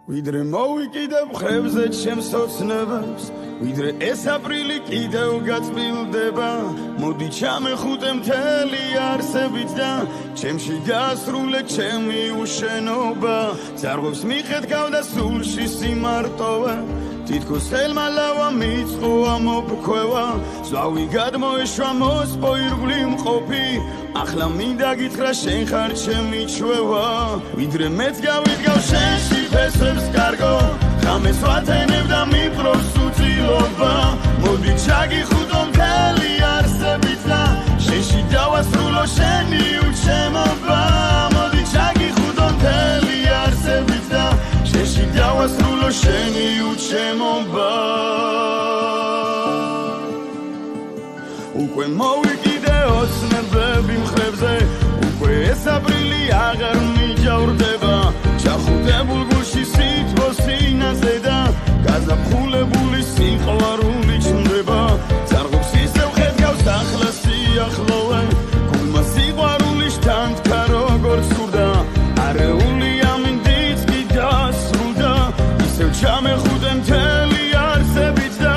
ვიდრე მოვიკიდებ ხებზე ჩემს ოცნებას ვიდრე ეს აპრილი კიდევ გაწმილდება მოდი ჩამეხუტე მთელი არსებით და ჩემში გასრულე ჩემი უშენობა ძარღვებს მიყეთქავ და სულში სიმარტოვე თითქოს ელმალავა მიწყოა მოფქვევა ზვავი გადმოეშვა მოსპო ირგვლი მყოფი ახლა მინდა გითხრა შენ ხარ ჩემი ჩვევა ვიდრე მეც გავიდგავ შენში ფესვებს კარგო ხამეს ვათენებ და მიპრობს უწილობა მოდი ჩაგიხუტო მთელი არსებით და შენში დავასრულო შენი უჩემობა მოდი ჩაგიხუტო მთელი არსებით და შენში დავასრულო შენი უჩემობა უკვე მოვიკიდე ოცნებები მხრებზე უკვე ეს აპრილი აღარ მიჯავრდება ჩახუტებულ გულში სითბო სინაზე და გაზაფხულებული სიყვარული ჩნდება ძარღვებს ისევ ხედავს ახლა სიახლოვე გულმა სიყვარული შთანთქა როგორც სურდა არეული ამინდიც კი დასრულდა ისევ ჩამეხუტე მთელი არსებით და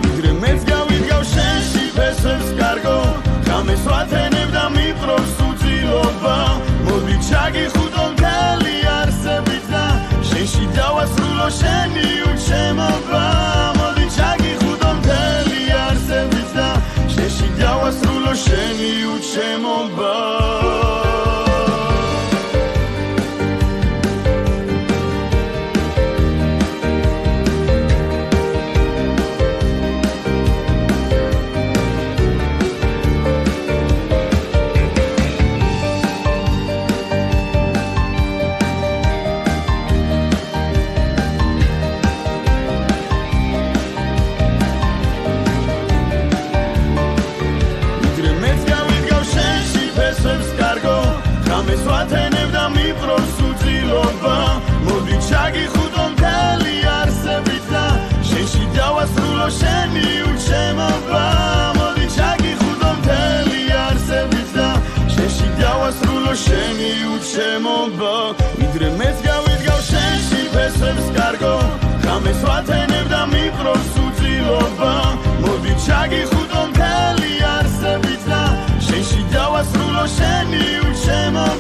ვიდრე მეც გავიდგავ შენში ფესვებს კარგო ხამეს ვათენებ და მიპრობს უწილობა მოდი ჩაგიხუტო მთელი არსებით და შენში დავასრულო შენი უჩემობა მოდი ჩაგიხუტო მთელი არსებით და შენში დავასრულო შენი უჩემობა ხამეს ვათენებ და მიპრობს უწილობა მოდი ჩაგიხუტო მთელი არსებით და შენში დავასრულო შენი უჩემობა მოდი ჩაგიხუტო მთელი არსებით და შენში დავასრულო შენი უჩემობა ვიდრე მეც გავიდგავ შენში ფესვებს კარგო ხამეს ვათენებ და მიპრობს უწილობა მოდი ჩაგიხუტო მთელი არსებით და შენში დავასრულო შენი უჩემობა